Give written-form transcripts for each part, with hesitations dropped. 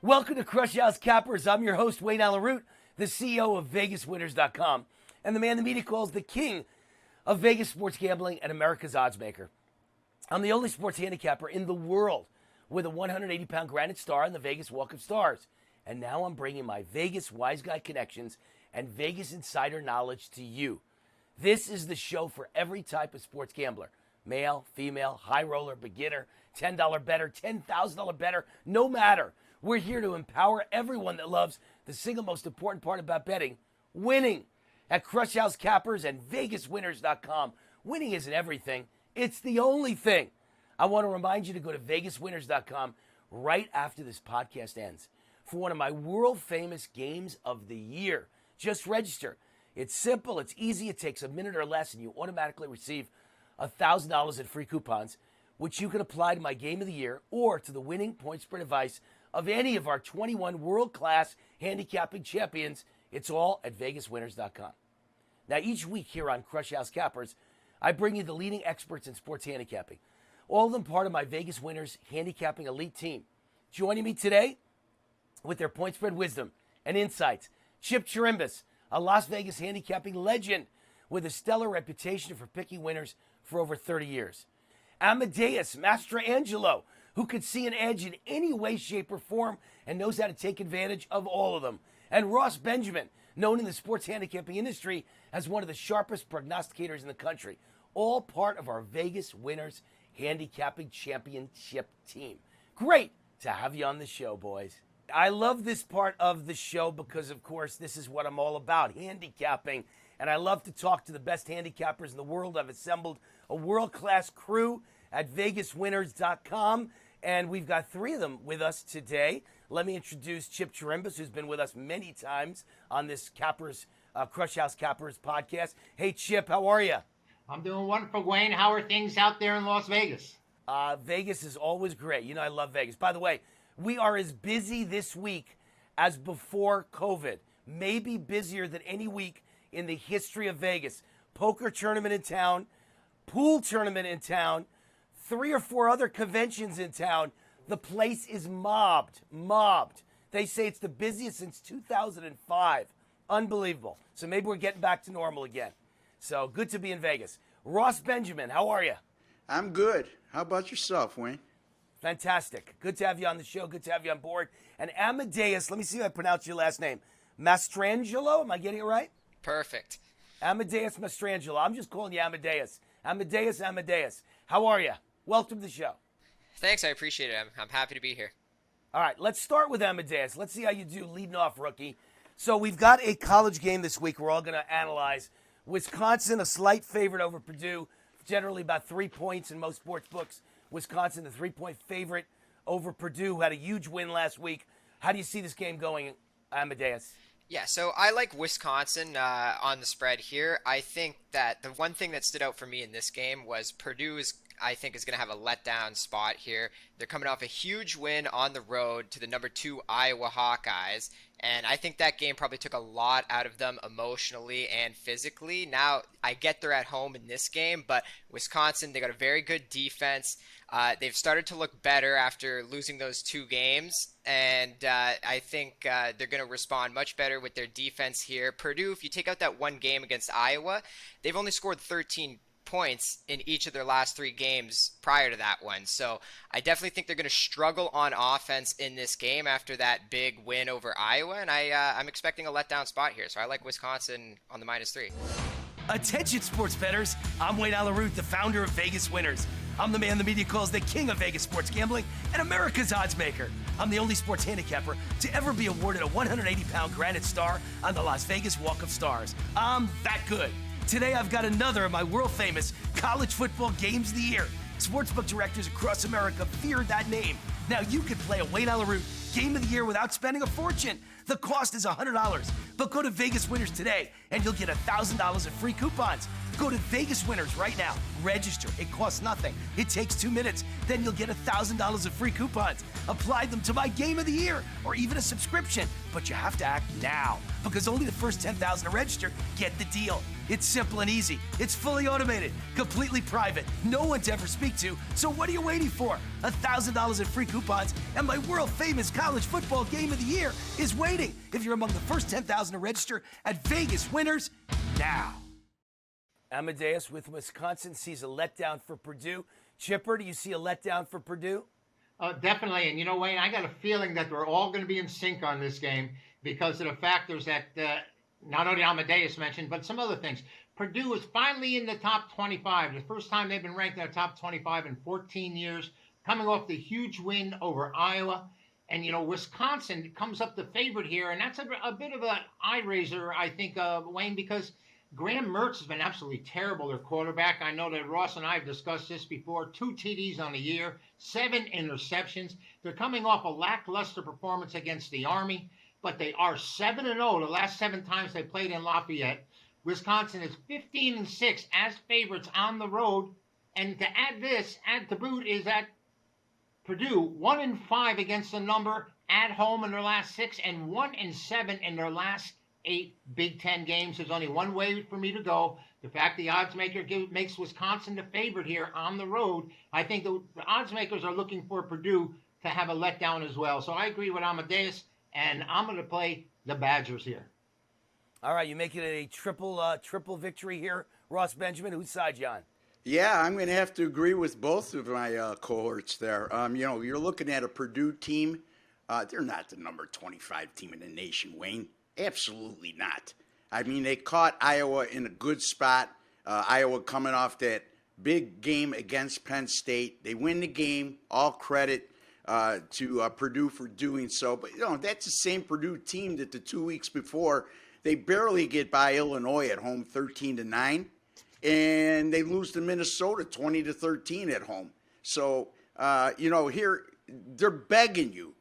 Welcome to Crush House Cappers. I'm your host, Wayne Allyn Root, the CEO of VegasWinners.com, and the man the media calls the king of Vegas sports gambling and America's oddsmaker. I'm the only sports handicapper in the world with a 180-pound granite star on the Vegas Walk of Stars. And now I'm bringing my Vegas Wise Guy connections and Vegas insider knowledge to you. This is the show for every type of sports gambler. Male, female, high roller, beginner, $10 better, $10,000 better, no matter. We're here to empower everyone that loves the single most important part about betting, winning. At Crush House Cappers and VegasWinners.com, winning isn't everything. It's the only thing. I want to remind you to go to VegasWinners.com right after this podcast ends for one of my world-famous games of the year. Just register. It's simple, it's easy, it takes a minute or less, and you automatically receive $1,000 in free coupons, which you can apply to my game of the year or to the winning point spread advice of any of our 21 world-class handicapping champions. It's all at VegasWinners.com. Now, each week here on Crush House Cappers, I bring you the leading experts in sports handicapping, all of them part of my Vegas Winners handicapping elite team. Joining me today with their point spread wisdom and insights, Chip Chirimbes, a Las Vegas handicapping legend with a stellar reputation for picking winners for over 30 years. Amedeus Mastrangelo, who could see an edge in any way, shape, or form and knows how to take advantage of all of them. And Ross Benjamin, known in the sports handicapping industry as one of the sharpest prognosticators in the country, all part of our Vegas Winners handicapping championship team. Great to have you on the show, boys. I love this part of the show because, of course, this is what I'm all about, handicapping. And I love to talk to the best handicappers in the world. I've assembled a world-class crew at VegasWinners.com, and we've got three of them with us today. Let me introduce Chip Chirimbes, who's been with us many times on this Crush House Cappers podcast. Hey, Chip, how are you? I'm doing wonderful, Wayne. How are things out there in Las Vegas? Vegas is always great. You know I love Vegas. By the way, we are as busy this week as before COVID. Maybe busier than any week in the history of Vegas. Poker tournament in town, pool tournament in town, 3 or 4 other conventions in town. The place is mobbed. They say it's the busiest since 2005. Unbelievable. So maybe we're getting back to normal again. So good to be in Vegas. Ross Benjamin, how are you? I'm good. How about yourself, Wayne? Fantastic. Good to have you on the show. Good to have you on board. And Amedeus, let me see if I pronounce your last name. Mastrangelo, am I getting it right? Perfect. Amedeus Mastrangelo. I'm just calling you Amedeus. Amedeus. How are you? Welcome to the show. Thanks, I appreciate it. I'm happy to be here. All right, let's start with Amedeus. Let's see how you do leading off, rookie. So we've got a college game this week we're all going to analyze. Wisconsin, a slight favorite over Purdue, generally about 3 points in most sports books. Wisconsin, the 3-point favorite over Purdue, who had a huge win last week. How do you see this game going, Amedeus? Yeah, so I like Wisconsin on the spread here. I think that the one thing that stood out for me in this game was Purdue is going to have a letdown spot here. They're coming off a huge win on the road to the number 2 Iowa Hawkeyes, and I think that game probably took a lot out of them emotionally and physically. Now, I get they're at home in this game, but Wisconsin, they got a very good defense. They've started to look better after losing those 2 games, and I think they're going to respond much better with their defense here. Purdue, if you take out that one game against Iowa, they've only scored 13 points in each of their last 3 games prior to that one. So I definitely think they're going to struggle on offense in this game after that big win over Iowa, and I'm expecting a letdown spot here. So I like Wisconsin on the -3. Attention, sports bettors. I'm Wayne Allyn Root, the founder of Vegas Winners. I'm the man the media calls the king of Vegas sports gambling and America's oddsmaker. I'm the only sports handicapper to ever be awarded a 180-pound granite star on the Las Vegas Walk of Stars. I'm that good. Today, I've got another of my world-famous college football games of the year. Sportsbook directors across America fear that name. Now, you can play a Wayne Allyn Root game of the year without spending a fortune. The cost is $100, But go to Vegas Winners today, and you'll get $1,000 of free coupons. Go to Vegas Winners right now. Register. It costs nothing. It takes 2 minutes. Then you'll get $1,000 of free coupons. Apply them to my Game of the Year or even a subscription. But you have to act now, because only the first 10,000 to register get the deal. It's simple and easy. It's fully automated, completely private, no one to ever speak to. So what are you waiting for? $1,000 in free coupons, and my world-famous college football Game of the Year is waiting if you're among the first 10,000 to register at Vegas Winners now. Amadeus with Wisconsin sees a letdown for Purdue. Chipper, do you see a letdown for Purdue? Definitely. And, you know, Wayne, I got a feeling that we're all going to be in sync on this game because of the factors that not only Amadeus mentioned, but some other things. Purdue is finally in the top 25. The first time they've been ranked in the top 25 in 14 years, coming off the huge win over Iowa. And, you know, Wisconsin comes up the favorite here, and that's a bit of an eye-raiser, I think, Wayne, because Graham Mertz has been absolutely terrible, their quarterback. I know that Ross and I have discussed this before. 2 TDs on the year, 7 interceptions. They're coming off a lackluster performance against the Army, but they are 7-0 the last 7 times they played in Lafayette. Wisconsin is 15-6 as favorites on the road. And to add to boot, is that Purdue 1-5 against the number at home in their last 6 and 1-7 in their last 8 Big Ten games. There's only one way for me to go. The fact the odds maker makes Wisconsin the favorite here on the road. I think the odds makers are looking for Purdue to have a letdown as well. So I agree with Amadeus, and I'm going to play the Badgers here. All right, you make it a triple victory here, Ross Benjamin. Whose side you on? Yeah, I'm going to have to agree with both of my cohorts there. You know, you're looking at a Purdue team. They're not the number 25 team in the nation, Wayne. Absolutely not. I mean, they caught Iowa in a good spot. Iowa coming off that big game against Penn State. They win the game. All credit to Purdue for doing so. But, you know, that's the same Purdue team that the 2 weeks before, they barely get by Illinois at home 13-9. And they lose to Minnesota 20-13 at home. So, you know, here they're begging you.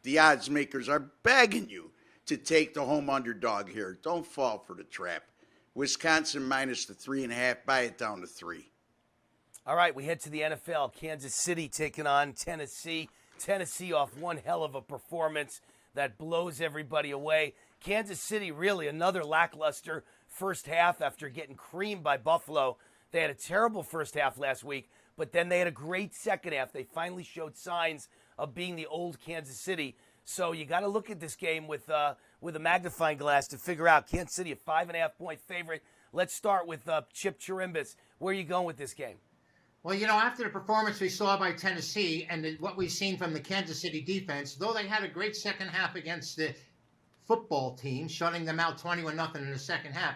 The odds makers are begging you to take the home underdog here. Don't fall for the trap. Wisconsin minus the 3.5. Buy it down to 3. All right, we head to the NFL. Kansas City taking on Tennessee. Tennessee off one hell of a performance that blows everybody away. Kansas City really another lackluster first half after getting creamed by Buffalo. They had a terrible first half last week, but then they had a great second half. They finally showed signs of being the old Kansas City. So you got to look at this game with a magnifying glass to figure out Kansas City a 5.5-point favorite. Let's start with Chip Chirimbes. Where are you going with this game? Well, you know, after the performance we saw by Tennessee and what we've seen from the Kansas City defense, though they had a great second half against the football team, shutting them out 21-0 in the second half.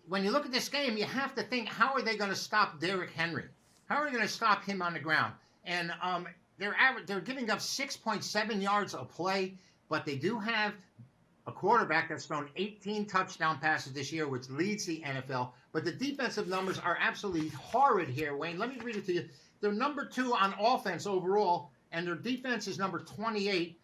When you look at this game, you have to think, how are they going to stop Derrick Henry? How are they going to stop him on the ground? And they're giving up 6.7 yards a play, but they do have a quarterback that's thrown 18 touchdown passes this year, which leads the NFL. But the defensive numbers are absolutely horrid here, Wayne. Let me read it to you. They're number 2 on offense overall, and their defense is number 28.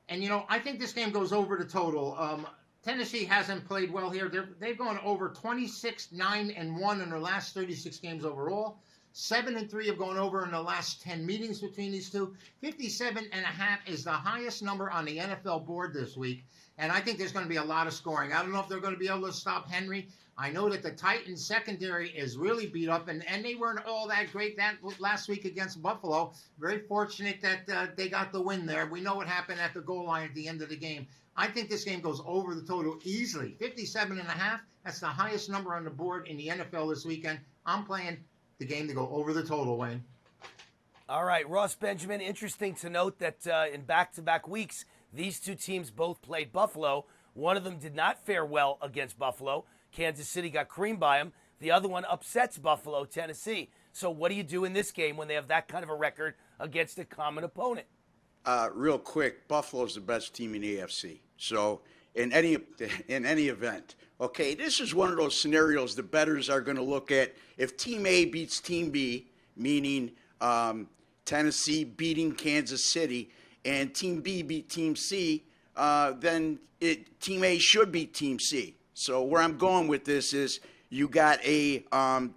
And, you know, I think this game goes over the total. Tennessee hasn't played well here. They've gone over 26-9-1 in their last 36 games overall. 7-3 have gone over in the last 10 meetings between these two. 57.5 is the highest number on the NFL board this week. And I think there's going to be a lot of scoring. I don't know if they're going to be able to stop Henry. I know that the Titans secondary is really beat up, and they weren't all that great that last week against Buffalo. Very fortunate that they got the win there. We know what happened at the goal line at the end of the game. I think this game goes over the total easily. 57.5, that's the highest number on the board in the NFL this weekend. I'm playing the game to go over the total, Wayne. All right, Ross Benjamin, interesting to note that in back-to-back weeks, these two teams both played Buffalo. One of them did not fare well against Buffalo. Kansas City got creamed by them. The other one upsets Buffalo, Tennessee. So what do you do in this game when they have that kind of a record against a common opponent? Real quick, Buffalo's the best team in the AFC. So in any event, okay, this is one of those scenarios the bettors are going to look at. If Team A beats Team B, meaning Tennessee beating Kansas City, and Team B beat Team C, then Team A should beat Team C. So where I'm going with this is you got a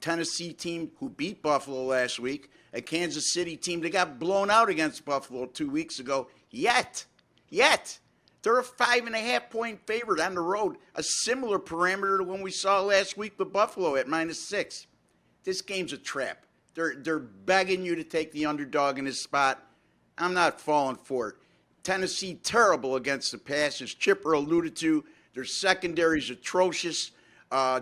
Tennessee team who beat Buffalo last week, a Kansas City team that got blown out against Buffalo 2 weeks ago. Yet, they're a 5.5-point favorite on the road, a similar parameter to when we saw last week with Buffalo at -6. This game's a trap. They're begging you to take the underdog in this spot. I'm not falling for it. Tennessee terrible against the pass, as Chipper alluded to. Their secondary is atrocious.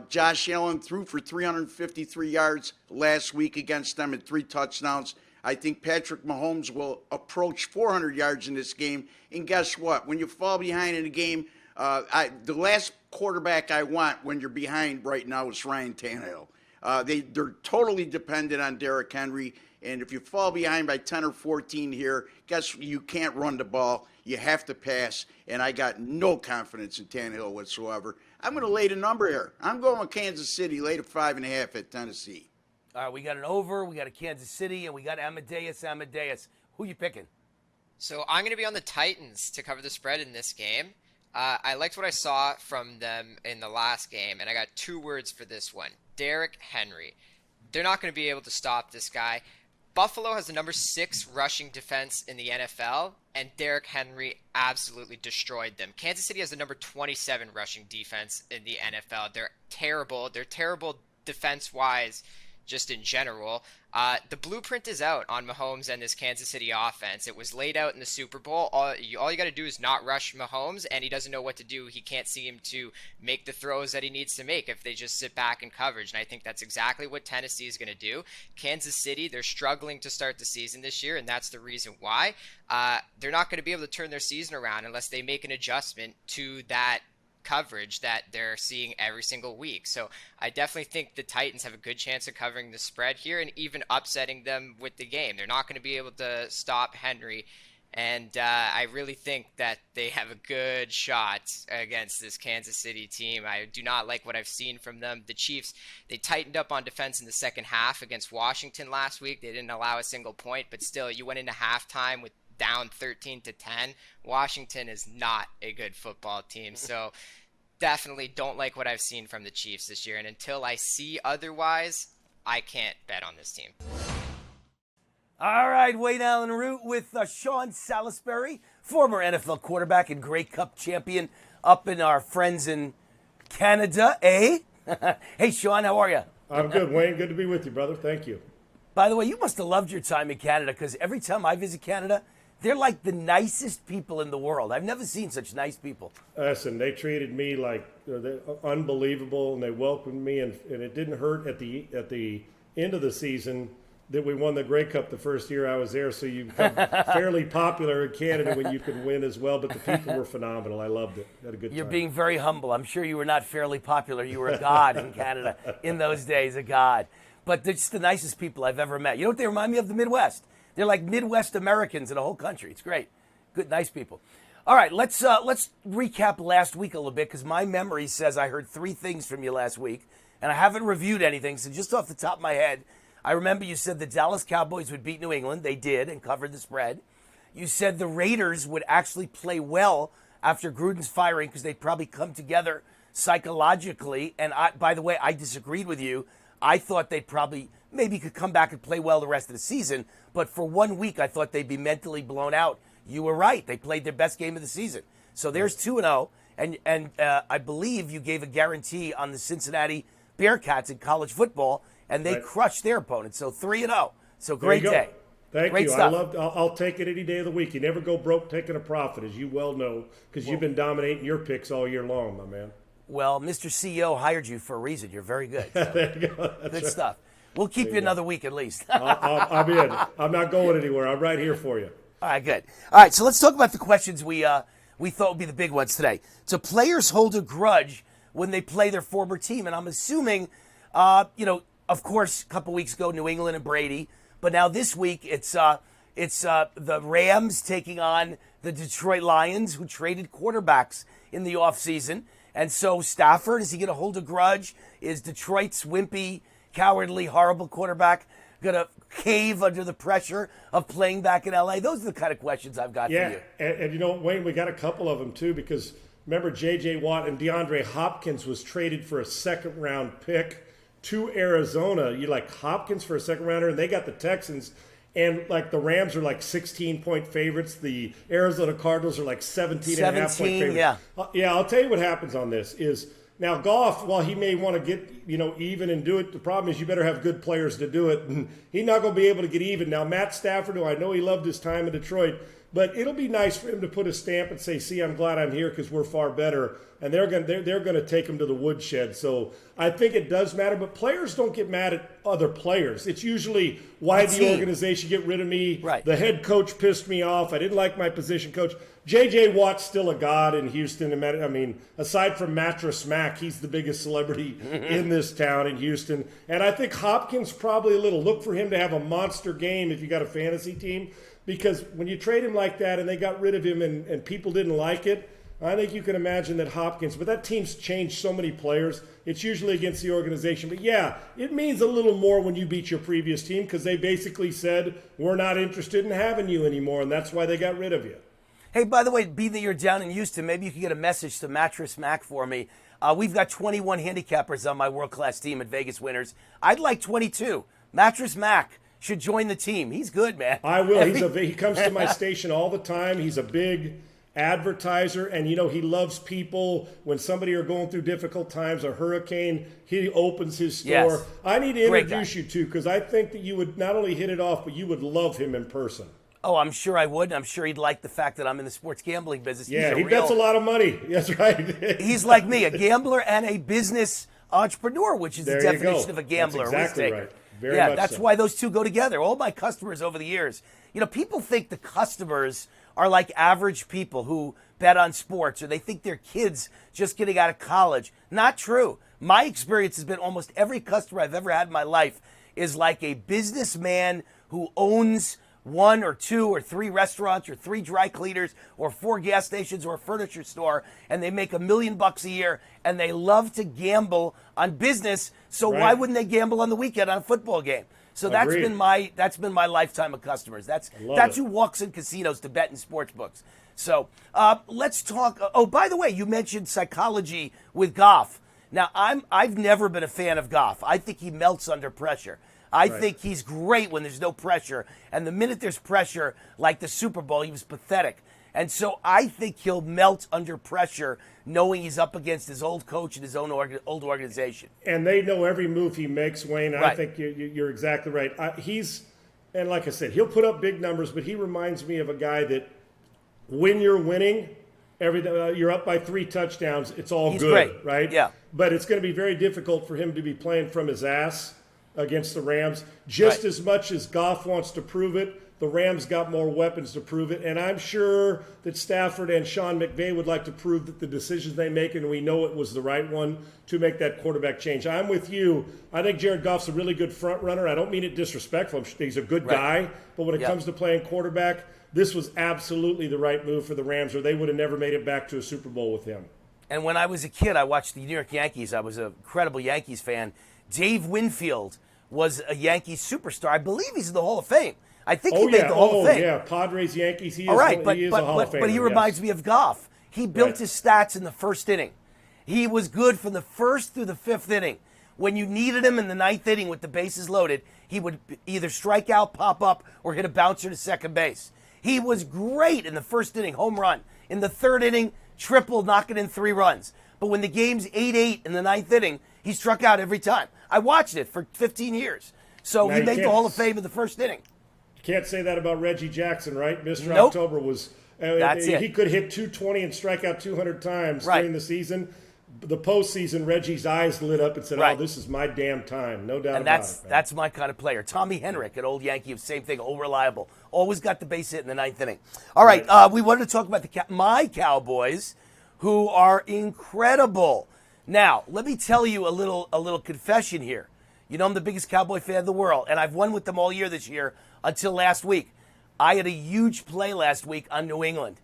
Josh Allen threw for 353 yards last week against them and 3 touchdowns. I think Patrick Mahomes will approach 400 yards in this game. And guess what? When you fall behind in a game, the last quarterback I want when you're behind right now is Ryan Tannehill. They're totally dependent on Derrick Henry. And if you fall behind by 10 or 14 here, guess you can't run the ball. You have to pass. And I got no confidence in Tannehill whatsoever. I'm going to lay the number here. I'm going with Kansas City, lay to 5.5 at Tennessee. All right, we got an over, we got a Kansas City, and we got Amedeus. Who you picking? So I'm going to be on the Titans to cover the spread in this game. I liked what I saw from them in the last game, and I got 2 words for this one. Derrick Henry. They're not going to be able to stop this guy. Buffalo has the number 6 rushing defense in the NFL, and Derrick Henry absolutely destroyed them. Kansas City has the number 27 rushing defense in the NFL. They're terrible. They're terrible defense-wise just in general. The blueprint is out on Mahomes and this Kansas City offense. It was laid out in the Super Bowl. All you got to do is not rush Mahomes, and he doesn't know what to do. He can't seem to make the throws that he needs to make if they just sit back in coverage, and I think that's exactly what Tennessee is going to do. Kansas City, they're struggling to start the season this year, and that's the reason why. They're not going to be able to turn their season around unless they make an adjustment to that coverage that they're seeing every single week. So I definitely think the Titans have a good chance of covering the spread here and even upsetting them with the game. They're not going to be able to stop Henry, and I really think that they have a good shot against this Kansas City team. I do not like what I've seen from them. The Chiefs, they tightened up on defense in the second half against Washington last week. They didn't allow a single point, but still, you went into halftime with down 13-10. Washington is not a good football team. So definitely don't like what I've seen from the Chiefs this year. And until I see otherwise, I can't bet on this team. All right, Wayne Allyn Root with Sean Salisbury, former NFL quarterback and Grey Cup champion up in our friends in Canada, eh? Hey, Sean, how are you? I'm good, Wayne. Good to be with you, brother. Thank you. By the way, you must have loved your time in Canada, because every time I visit Canada, they're like the nicest people in the world. I've never seen such nice people. Listen, they treated me like unbelievable, and they welcomed me, and it didn't hurt at the end of the season that we won the Grey Cup the first year I was there, so you become fairly popular in Canada when you can win as well. But the people were phenomenal. I loved it. Had a good time. You're being very humble. I'm sure you were not fairly popular. You were a god in Canada in those days, a god. But they're just the nicest people I've ever met. You know what they remind me of? The Midwest. They're like Midwest Americans in the whole country. It's great. Good, nice people. All right, let's recap last week a little bit, because my memory says I heard 3 things from you last week, and I haven't reviewed anything. So just off the top of my head, I remember you said the Dallas Cowboys would beat New England. They did, and covered the spread. You said the Raiders would actually play well after Gruden's firing, because they'd probably come together psychologically. And by the way, I disagreed with you. I thought they'd probably maybe could come back and play well the rest of the season. But for 1 week, I thought they'd be mentally blown out. You were right. They played their best game of the season. So there's 2-0. And I believe you gave a guarantee on the Cincinnati Bearcats in college football, and they crushed their opponents. So 3-0. So great day. Thank great you. Stuff. I'll take it any day of the week. You never go broke taking a profit, as you well know, because you've been dominating your picks all year long, my man. Well, Mr. CEO hired you for a reason. You're very good. So. There you go. That's Good right. stuff. We'll keep you another week at least. I'm in. I'm not going anywhere. I'm right here for you. All right, good. All right, so let's talk about the questions we thought would be the big ones today. So players hold a grudge when they play their former team, and I'm assuming, of course, a couple weeks ago, New England and Brady, but now this week it's the Rams taking on the Detroit Lions, who traded quarterbacks in the offseason. And so Stafford, is he going to hold a grudge? Is Detroit's wimpy, cowardly, horrible quarterback gonna cave under the pressure of playing back in LA? Those are the kind of questions I've got for you. And you know, Wayne, we got a couple of them too, because remember J.J. Watt and DeAndre Hopkins was traded for a second-round pick to Arizona. You like Hopkins for a second-rounder, and they got the Texans. And like the Rams are like 16-point favorites. The Arizona Cardinals are like 17.5-point favorites. Yeah. Yeah, I'll tell you what happens on this is now Goff, while he may want to get, even and do it, the problem is you better have good players to do it. And he's not going to be able to get even. Now, Matt Stafford, who I know he loved his time in Detroit, but it'll be nice for him to put a stamp and say, see, I'm glad I'm here because we're far better. And they're going to take him to the woodshed. So I think it does matter. But players don't get mad at other players. It's usually, why the organization get rid of me? Right. The head coach pissed me off. I didn't like my position coach. J.J. Watt's still a god in Houston. I mean, aside from Mattress Mac, he's the biggest celebrity in this town in Houston. And I think Hopkins probably a little. Look for him to have a monster game if you got a fantasy team. Because when you trade him like that and they got rid of him and people didn't like it, I think you can imagine that Hopkins, but that team's changed so many players. It's usually against the organization. But yeah, it means a little more when you beat your previous team because they basically said, we're not interested in having you anymore, and that's why they got rid of you. Hey, by the way, being that you're down in Houston, maybe you could get a message to Mattress Mac for me. We've got 21 handicappers on my world-class team at Vegas Winners. I'd like 22. Mattress Mac should join the team. He's good, man. I will. He comes to my station all the time. He's a big advertiser, and he loves people. When somebody are going through difficult times, a hurricane, he opens his store. Yes. I need to introduce you to, because I think that you would not only hit it off, but you would love him in person. Oh, I'm sure I would. I'm sure he'd like the fact that I'm in the sports gambling business. Yeah, he bets a lot of money. That's right. He's like me, a gambler and a business entrepreneur, which is the definition of a gambler. That's exactly right. Very yeah, much that's so. why those two go together. All my customers over the years, people think the customers are like average people who bet on sports, or they think they're kids just getting out of college. Not true. My experience has been almost every customer I've ever had in my life is like a businessman who owns 1 or 2 or 3 restaurants or 3 dry cleaners or 4 gas stations or a furniture store, and they make $1 million a year, and they love to gamble on business. So why wouldn't they gamble on the weekend on a football game? So that's been my lifetime of customers. That's who walks in casinos to bet in sports books. So let's talk. Oh, by the way, you mentioned psychology with Goff. Now I've never been a fan of Goff. I think he melts under pressure. I think he's great when there's no pressure. And the minute there's pressure, like the Super Bowl, he was pathetic. And so I think he'll melt under pressure knowing he's up against his old coach and his own old organization. And they know every move he makes, Wayne. Right. I think you're exactly right. And like I said, he'll put up big numbers, but he reminds me of a guy that when you're winning, you're up by 3 touchdowns, it's all he's good, great. Right? Yeah. But it's going to be very difficult for him to be playing from his ass against the Rams. Just as much as Goff wants to prove it, the Rams got more weapons to prove it. And I'm sure that Stafford and Sean McVay would like to prove that the decisions they make, and we know it was the right one, to make that quarterback change. I'm with you. I think Jared Goff's a really good front runner. I don't mean it disrespectful. He's a good guy. But when it comes to playing quarterback, this was absolutely the right move for the Rams, or they would have never made it back to a Super Bowl with him. And when I was a kid, I watched the New York Yankees. I was an incredible Yankees fan. Dave Winfield was a Yankees superstar. I believe he's in the Hall of Fame. I think he made the Hall of Fame. Yeah, Padres, Yankees. He is a Hall of Famer. But he reminds me of Goff. He built his stats in the first inning. He was good from the first through the 5th inning. When you needed him in the 9th inning with the bases loaded, he would either strike out, pop up, or hit a bouncer to second base. He was great in the first inning, home run. In the 3rd inning, triple, knocking in 3 runs. But when the game's 8-8 in the 9th inning, he struck out every time. I watched it for 15 years. So he made the Hall of Fame in the first inning. Can't say that about Reggie Jackson, right? Mr. Nope. October was That's it. He could hit 220 and strike out 200 times during the season. The postseason, Reggie's eyes lit up and said, "Oh, this is my damn time." No doubt about it. That's my kind of player. Tommy Henrik, an old Yankee, same thing, old reliable. Always got the base hit in the 9th inning. All right, we wanted to talk about my Cowboys, who are incredible. Now, let me tell you a little confession here. You know I'm the biggest Cowboy fan in the world, and I've won with them all year this year until last week. I had a huge play last week on New England.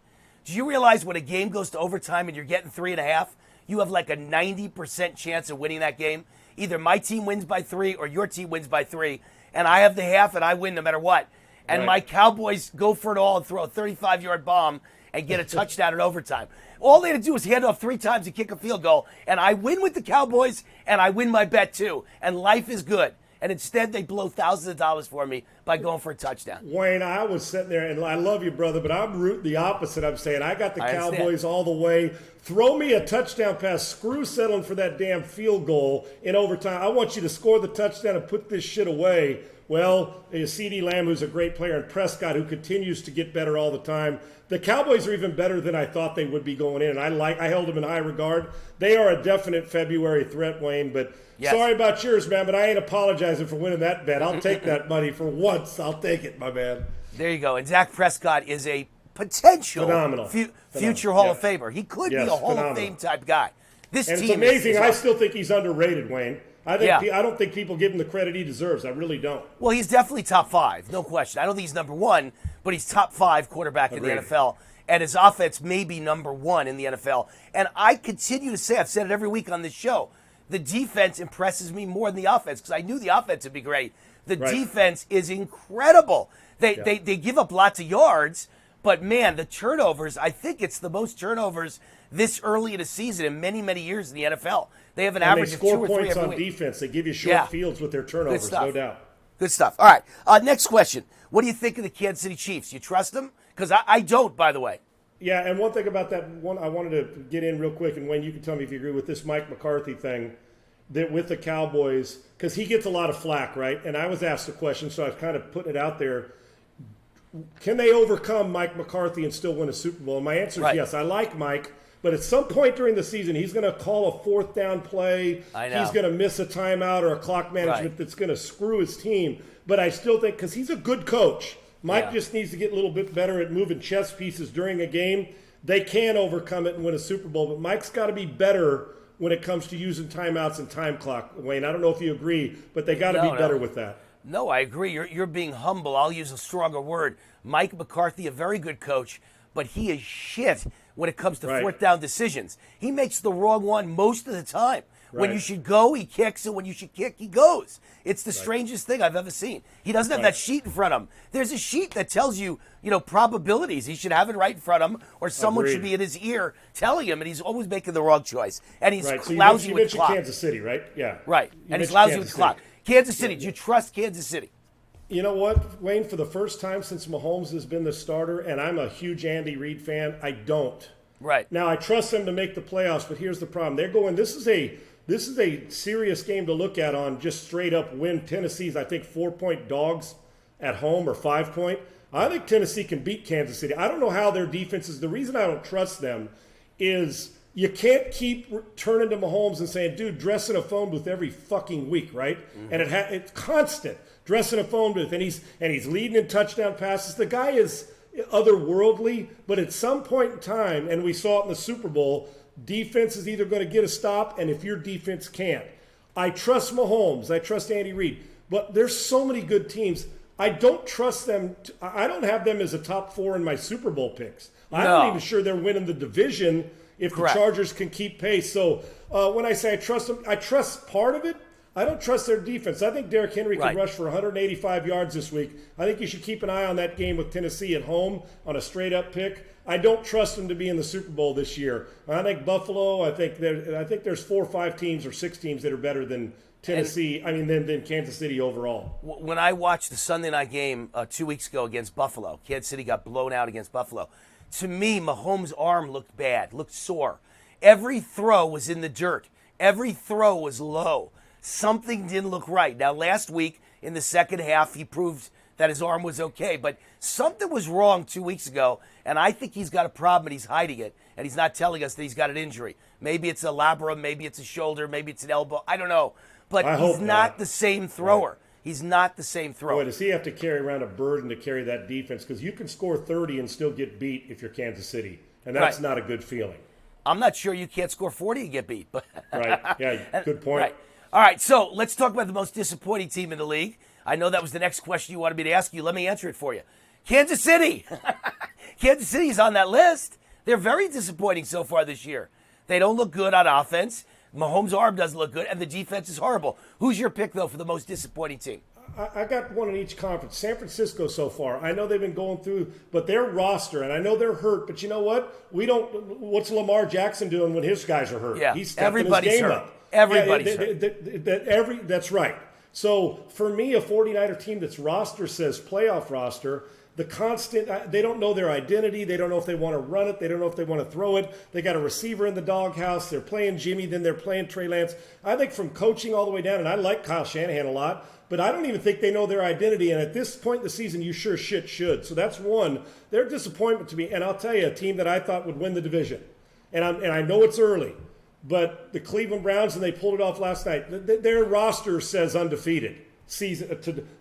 Do you realize when a game goes to overtime and you're getting 3.5, you have like a 90% chance of winning that game? Either my team wins by 3 or your team wins by 3. and I have the half, and I win no matter what. And Right. my Cowboys go for it all and throw a 35-yard bomb and get a touchdown in overtime. All they had to do was hand off 3 times and kick a field goal, and I win with the Cowboys, and I win my bet too. And life is good. And instead, they blow thousands of dollars for me by going for a touchdown. Wayne, I was sitting there, and I love you, brother, but I'm rooting the opposite. I'm saying I got the I understand. Cowboys all the way. Throw me a touchdown pass. Screw settling for that damn field goal in overtime. I want you to score the touchdown and put this shit away. Well, CeeDee Lamb, who's a great player, and Prescott, who continues to get better all the time. The Cowboys are even better than I thought they would be going in, and I held them in high regard. They are a definite February threat, Wayne, but Yes. sorry about yours, man, but I ain't apologizing for winning that bet. I'll take that money for once. I'll take it, my man. There you go. And Dak Prescott is a potential Phenomenal. future Hall Yeah. of Famer. He could Yes, be a Hall phenomenal. of Fame type guy. This And it's team amazing. is I awesome. still think he's underrated, Wayne. I Yeah. don't think people give him the credit he deserves. I really don't. Well, he's definitely top 5, no question. I don't think he's number 1, but he's top 5 quarterback in the Agreed. NFL. And his offense may be number 1 in the NFL. And I continue to say, I've said it every week on this show, the defense impresses me more than the offense because I knew the offense would be great. The Right. defense is incredible. They give up lots of yards, but man, the turnovers, I think it's the most turnovers this early in a season in many, many years in the NFL. They have an And they average of score 2 or 3 points every on week. defense. They give you short Yeah. fields with their turnovers, stuff. no doubt. Good stuff. All right. Next question. What do you think of the Kansas City Chiefs? You trust them? Because I don't, by the way. Yeah, and one thing about that one I wanted to get in real quick, and Wayne, you can tell me if you agree with this Mike McCarthy thing, that with the Cowboys, because he gets a lot of flack, right? And I was asked the question, so I was kind of putting it out there. Can they overcome Mike McCarthy and still win a Super Bowl? And my answer is Right. yes. I like Mike, but at some point during the season, he's going to call a 4th down play. I know. He's going to miss a timeout or a clock management Right. that's going to screw his team. But I still think, because he's a good coach, Mike Yeah. just needs to get a little bit better at moving chess pieces during a game. They can overcome it and win a Super Bowl, but Mike's got to be better when it comes to using timeouts and time clock. Wayne, I don't know if you agree, but they got to No, be better no. with that. No, I agree. You're being humble. I'll use a stronger word. Mike McCarthy, a very good coach, but he is shit when it comes to Right. 4th down decisions. He makes the wrong one most of the time. When Right. you should go, he kicks, and when you should kick, he goes. It's the strangest thing I've ever seen. He doesn't have Right. that sheet in front of him. There's a sheet that tells you, probabilities. He should have it right in front of him, or someone should Agreed. be in his ear telling him, and he's always making the wrong choice. And he's Right. So lousy you with the mentioned clock. Kansas City, right? Yeah. Right. You And he's mentioned lousy Kansas with the clock. City. Kansas City. Do you trust Kansas City? You know what, Wayne? For the first time since Mahomes has been the starter, and I'm a huge Andy Reid fan, I don't. Right. Now I trust them to make the playoffs, but here's the problem: they're going. This is a serious game to look at on just straight up win. Tennessee's, I think, 4-point dogs at home or 5-point. I think Tennessee can beat Kansas City. I don't know how their defense is. The reason I don't trust them is you can't keep turning to Mahomes and saying, dude, dress in a phone booth every fucking week, right? Mm-hmm. And it's constant. Dress in a phone booth, and he's leading in touchdown passes. The guy is otherworldly, but at some point in time, and we saw it in the Super Bowl, defense is either going to get a stop, and if your defense can't. I trust Mahomes. I trust Andy Reid. But there's so many good teams. I don't trust them. I don't have them as a top 4 in my Super Bowl picks. I'm No. not even sure they're winning the division if Correct. the Chargers can keep pace. So when I say I trust them, I trust part of it. I don't trust their defense. I think Derrick Henry Right. can rush for 185 yards this week. I think you should keep an eye on that game with Tennessee at home on a straight-up pick. I don't trust them to be in the Super Bowl this year. I think Buffalo. I think there's 4 or 5 teams or 6 teams that are better than Tennessee. Than Kansas City overall. When I watched the Sunday night game 2 weeks ago against Buffalo, Kansas City got blown out against Buffalo. To me, Mahomes' arm looked bad, looked sore. Every throw was in the dirt. Every throw was low. Something didn't look right. Now, last week in the second half, he proved that his arm was okay, but something was wrong 2 weeks ago, and I think he's got a problem and he's hiding it, and he's not telling us that he's got an injury. Maybe it's a labrum, maybe it's a shoulder, maybe it's an elbow. I don't know. But I he's hope not not. the same thrower. He's not the same thrower. Boy, does he have to carry around a burden to carry that defense? Because you can score 30 and still get beat if you're Kansas City, and that's Right. not a good feeling. I'm not sure you can't score 40 and get beat. But Right. Yeah, good point. Right. All right, so let's talk about the most disappointing team in the league. I know that was the next question you wanted me to ask you. Let me answer it for you. Kansas City. Kansas City's on that list. They're very disappointing so far this year. They don't look good on offense. Mahomes' arm doesn't look good, and the defense is horrible. Who's your pick, though, for the most disappointing team? I got one in each conference. San Francisco so far. I know they've been going through, but their roster, and I know they're hurt, but you know what? What's Lamar Jackson doing when his guys are hurt? Yeah, He's stepping everybody's his game hurt. up. Everybody's hurt. That's right. So for me, a 49er team that's roster says playoff roster, the constant, they don't know their identity. They don't know if they want to run it. They don't know if they want to throw it. They got a receiver in the doghouse. They're playing Jimmy, then they're playing Trey Lance. I think from coaching all the way down, and I like Kyle Shanahan a lot, but I don't even think they know their identity. And at this point in the season, you sure shit should. So that's one. They're a disappointment to me. And I'll tell you, a team that I thought would win the division. And I know it's early, but the Cleveland Browns, and they pulled it off last night. Their roster says undefeated.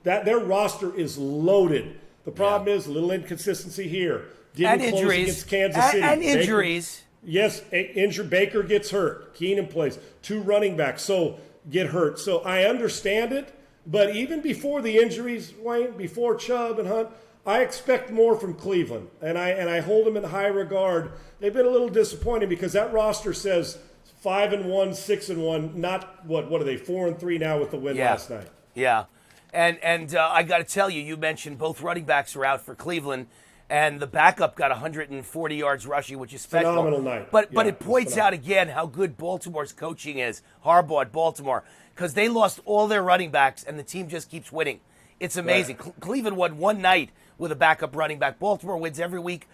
Their roster is loaded. The problem is a little inconsistency here. And Didn't close injuries. against Kansas City. And injuries. Yes, injured. Baker gets hurt. Keenan plays. 2 running backs get hurt. So I understand it. But even before the injuries, Wayne, before Chubb and Hunt, I expect more from Cleveland. And I hold them in high regard. They've been a little disappointing because that roster says 5-1, 6-1, not what are they, 4-3 now with the win last night. Yeah. And I got to tell you, you mentioned both running backs are out for Cleveland, and the backup got 140 yards rushing, which is special. Phenomenal night. But it points out again how good Baltimore's coaching is, Harbaugh at Baltimore, because they lost all their running backs, and the team just keeps winning. It's amazing. Right. Cleveland won one night with a backup running back. Baltimore wins every week,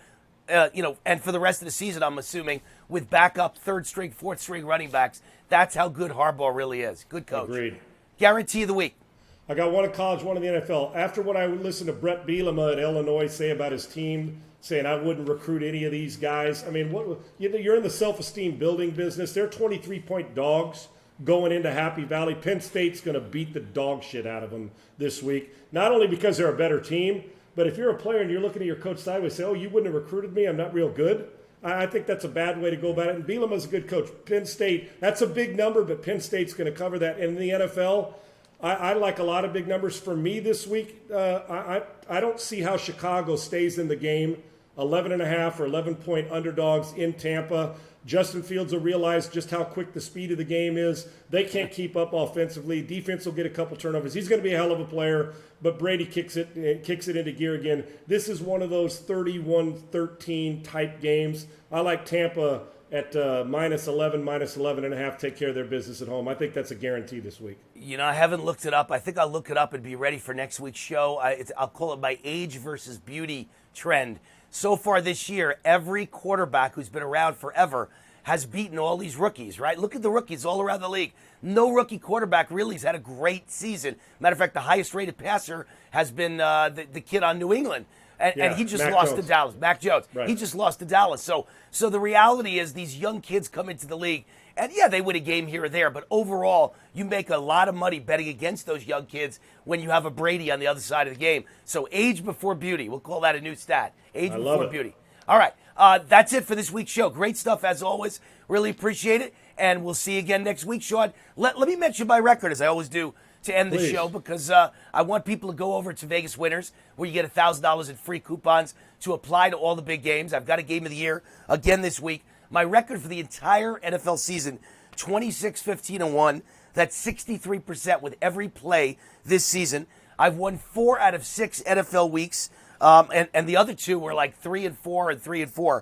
and for the rest of the season, I'm assuming, with backup third-string, fourth-string running backs. That's how good Harbaugh really is. Good coach. Agreed. Guarantee of the week. I got one in college, one in the NFL. After what I listened to Brett Bielema at Illinois say about his team, saying I wouldn't recruit any of these guys. I mean, you're in the self-esteem building business. They're 23-point dogs going into Happy Valley. Penn State's going to beat the dog shit out of them this week, not only because they're a better team, but if you're a player and you're looking at your coach sideways, say, oh, you wouldn't have recruited me, I'm not real good. I think that's a bad way to go about it. And Bielema's a good coach. Penn State, that's a big number, but Penn State's going to cover that. And in the NFL, I like a lot of big numbers. For me this week, I don't see how Chicago stays in the game. 11.5 or 11-point underdogs in Tampa. Justin Fields will realize just how quick the speed of the game is. They can't keep up offensively. Defense will get a couple turnovers. He's going to be a hell of a player, but Brady kicks it into gear again. This is one of those 31-13 type games. I like Tampa at minus 11.5, take care of their business at home. I think that's a guarantee this week. You know, I haven't looked it up. I think I'll look it up and be ready for next week's show. I'll call it my age versus beauty trend. So far this year, every quarterback who's been around forever has beaten all these rookies, right? Look at the rookies all around the league. No rookie quarterback really has had a great season. Matter of fact, the highest-rated passer has been the kid on New England. And he just lost to Dallas. Mac Jones. Right. He just lost to Dallas. So the reality is these young kids come into the league, and yeah, they win a game here or there, but overall, you make a lot of money betting against those young kids when you have a Brady on the other side of the game. So age before beauty. We'll call that a new stat. Age before beauty. All right. That's it for this week's show. Great stuff as always. Really appreciate it. And we'll see you again next week, Sean. Let me mention my record, as I always do, to end the show, because I want people to go over to Vegas Winners, where you get $1,000 in free coupons to apply to all the big games. I've got a game of the year again this week. My record for the entire NFL season, 26-15-1. That's 63% with every play this season. I've won 4 out of 6 NFL weeks, and the other 2 were like 3-4 and 3-4,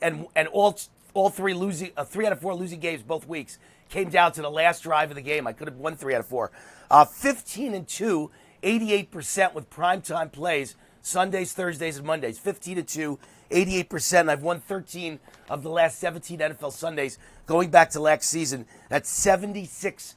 and all 3 losing, 3 out of 4 losing games both weeks came down to the last drive of the game. I could have won 3 out of 4. 15-2, 88% with primetime plays, Sundays, Thursdays, and Mondays. 15-2, 88%. And I've won 13 of the last 17 NFL Sundays going back to last season. That's 76%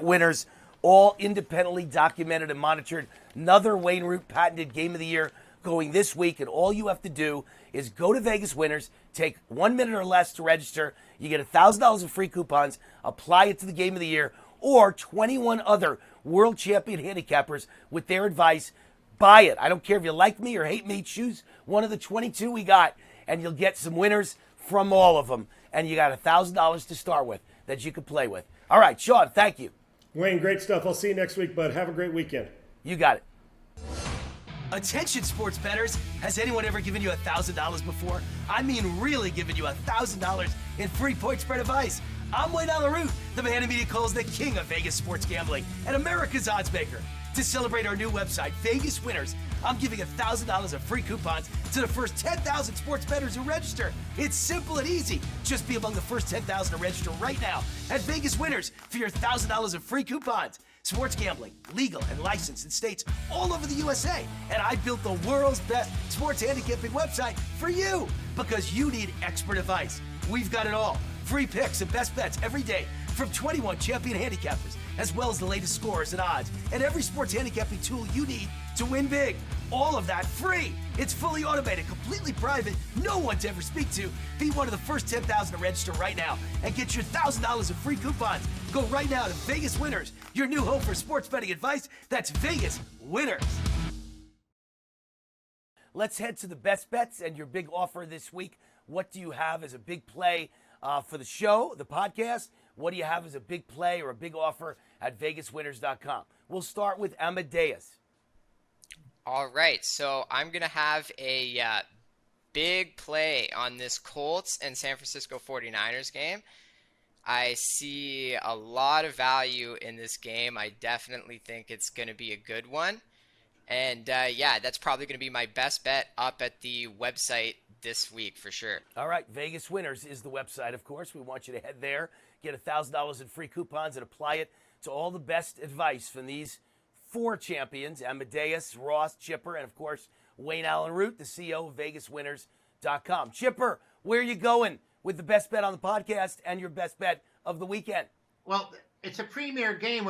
winners, all independently documented and monitored. Another Wayne Root patented game of the year going this week, and all you have to do is go to Vegas Winners, take 1 minute or less to register. You get $1,000 in free coupons, apply it to the game of the year, or 21 other world champion handicappers with their advice. Buy it. I don't care if you like me or hate me. Choose one of the 22 we got, and you'll get some winners from all of them. And you got $1,000 to start with that you can play with. All right, Sean, thank you. Wayne, great stuff. I'll see you next week, bud. Have a great weekend. You got it. Attention, sports bettors. Has anyone ever given you $1,000 before? I mean, really given you $1,000 in free point spread advice. I'm Wayne Allyn Root, the man the media calls the king of Vegas sports gambling and America's oddsmaker. To celebrate our new website, Vegas Winners, I'm giving $1,000 of free coupons to the first 10,000 sports bettors who register. It's simple and easy. Just be among the first 10,000 to register right now at Vegas Winners for your $1,000 of free coupons. Sports gambling, legal and licensed in states all over the USA. And I built the world's best sports handicapping website for you because you need expert advice. We've got it all. Free picks and best bets every day from 21 champion handicappers, as well as the latest scores and odds, and every sports handicapping tool you need to win big. All of that free. It's fully automated, completely private, no one to ever speak to. Be one of the first 10,000 to register right now and get your $1,000 of free coupons. Go right now to Vegas Winners, your new home for sports betting advice. That's Vegas Winners. Let's head to the best bets and your big offer this week. What do you have as a big play for the show, the podcast? What do you have as a big play or a big offer at vegaswinners.com? We'll start with Amadeus. All right, so I'm going to have a big play on this Colts and San Francisco 49ers game. I see a lot of value in this game. I definitely think it's going to be a good one. And that's probably going to be my best bet up at the website this week for sure. All right, Vegas Winners is the website, of course. We want you to head there, get $1,000 in free coupons, and apply it to all the best advice from these four champions, Amadeus, Ross, Chipper, and, of course, Wayne Allyn Root, the CEO of VegasWinners.com. Chipper, where are you going with the best bet on the podcast and your best bet of the weekend? Well, it's a premier game.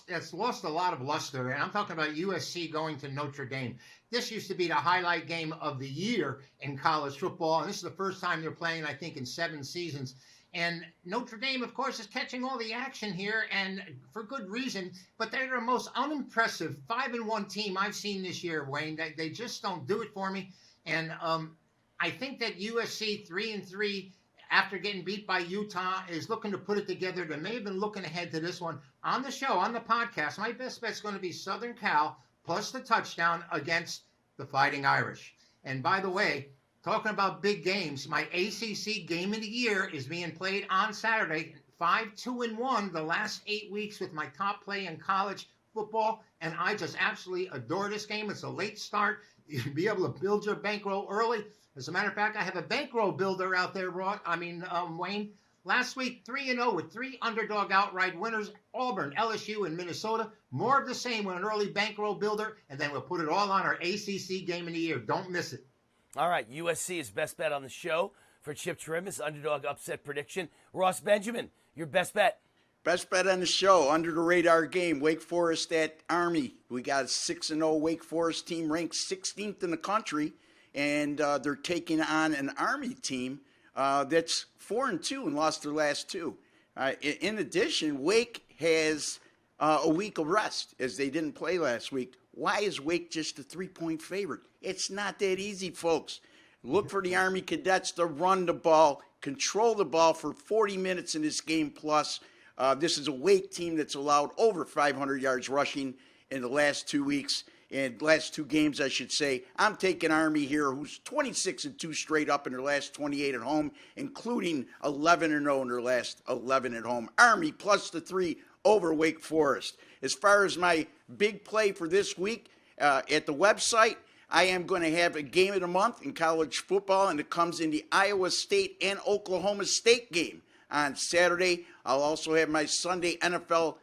It's lost a lot of luster, and I'm talking about USC going to Notre Dame. This used to be the highlight game of the year in college football, and this is the first time they're playing, I think, in 7 seasons. And Notre Dame, of course, is catching all the action here, and for good reason. But they're the most unimpressive 5-1 team I've seen this year, Wayne. They just don't do it for me. And I think that USC 3-3, after getting beat by Utah, is looking to put it together. They may have been looking ahead to this one. On the show, on the podcast, my best bet's going to be Southern Cal plus the touchdown against the Fighting Irish. And by the way, talking about big games, my ACC game of the year is being played on Saturday, 5-2-1 the last 8 weeks with my top play in college football, and I just absolutely adore this game. It's a late start. You'll be able to build your bankroll early. As a matter of fact, I have a bankroll builder out there, Wayne. Last week, 3-0 with 3 underdog outright winners, Auburn, LSU, and Minnesota. More of the same with an early bankroll builder, and then we'll put it all on our ACC game of the year. Don't miss it. All right, USC is best bet on the show for Chip Chirimbes, underdog upset prediction. Ross Benjamin, your best bet. Best bet on the show, under the radar game, Wake Forest at Army. We got a 6-0 Wake Forest team ranked 16th in the country, and they're taking on an Army team that's 4-2 and lost their last 2. In addition, Wake has a week of rest as they didn't play last week. Why is Wake just a 3-point favorite? It's not that easy, folks. Look for the Army cadets to run the ball, control the ball for 40 minutes in this game plus. This is a Wake team that's allowed over 500 yards rushing in the last 2 weeks, and last 2 games, I should say. I'm taking Army here, who's 26-2 straight up in their last 28 at home, including 11-0 in their last 11 at home. Army plus the 3 over Wake Forest. As far as my big play for this week, at the website, I am going to have a game of the month in college football, and it comes in the Iowa State and Oklahoma State game on Saturday. I'll also have my Sunday NFL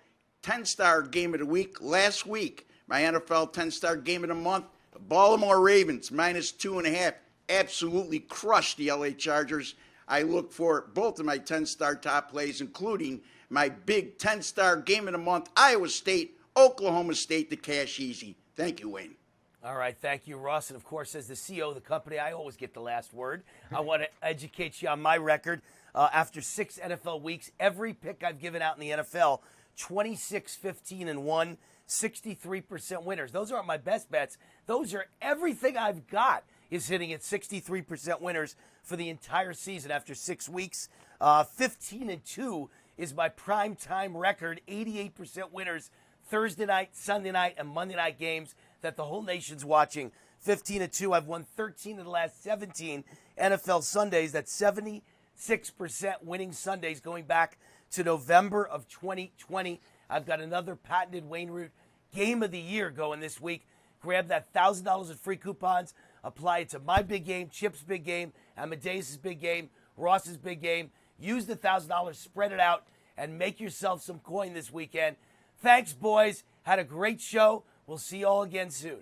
10-star game of the week. Last week, my NFL 10-star game of the month, the Baltimore Ravens, minus 2.5, absolutely crushed the LA Chargers. I look for both of my 10-star top plays, including my big 10-star game of the month, Iowa State, Oklahoma State, to cash easy. Thank you, Wayne. All right, thank you, Ross. And, of course, as the CEO of the company, I always get the last word. I want to educate you on my record. After 6 NFL weeks, every pick I've given out in the NFL, 26-15-1, 63% winners. Those aren't my best bets. Those are everything I've got is hitting at 63% winners for the entire season after 6 weeks. 15-2 is my prime time record, 88% winners Thursday night, Sunday night, and Monday night games that the whole nation's watching. 15-2. I've won 13 of the last 17 NFL Sundays. That's winning Sundays going back to November of 2020. I've got another patented Wayne Root Game of the Year going this week. Grab that $1,000 in free coupons, apply it to my big game, Chip's big game, Amadeus' big game, Ross's big game. Use the $1,000, spread it out, and make yourself some coin this weekend. Thanks, boys. Had a great show. We'll see you all again soon.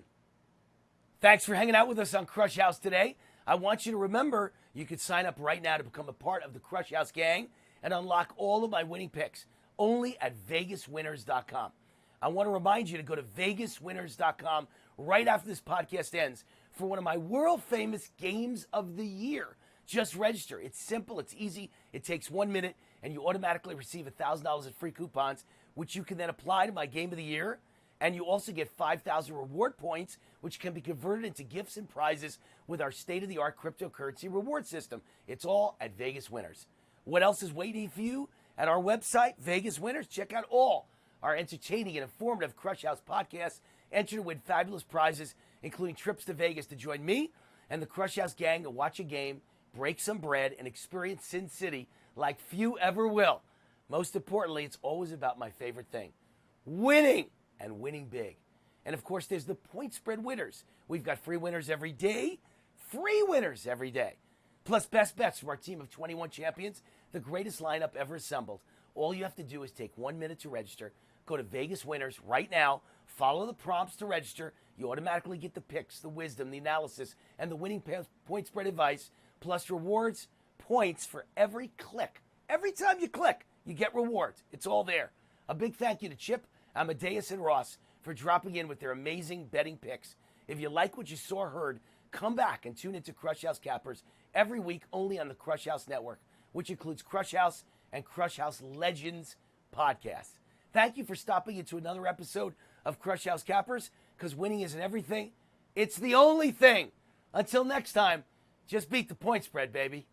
Thanks for hanging out with us on Crush House today. I want you to remember you could sign up right now to become a part of the Crush House gang and unlock all of my winning picks only at vegaswinners.com. I want to remind you to go to vegaswinners.com right after this podcast ends for one of my world famous games of the year. Just register. It's simple. It's easy. It takes 1 minute, and you automatically receive $1,000 in free coupons, which you can then apply to my game of the year. And you also get 5,000 reward points, which can be converted into gifts and prizes with our state-of-the-art cryptocurrency reward system. It's all at Vegas Winners. What else is waiting for you at our website, Vegas Winners? Check out all our entertaining and informative Crush House podcasts. Enter to win fabulous prizes, including trips to Vegas to join me and the Crush House gang to watch a game, break some bread, and experience Sin City like few ever will. Most importantly, it's always about my favorite thing, winning, and winning big. And of course, there's the point spread winners. We've got free winners every day, plus best bets from our team of 21 champions, the greatest lineup ever assembled. All you have to do is take 1 minute to register. Go to Vegas Winners right now, follow the prompts to register. You automatically get the picks, the wisdom, the analysis, and the winning point spread advice, plus rewards, points for every click. Every time you click, you get rewards. It's all there. A big thank you to Chip, Amadeus, and Ross for dropping in with their amazing betting picks. If you like what you saw or heard, come back and tune into Crush House Cappers every week only on the Crush House Network, which includes Crush House and Crush House Legends podcasts. Thank you for stopping into another episode of Crush House Cappers, because winning isn't everything. It's the only thing. Until next time, just beat the point spread, baby.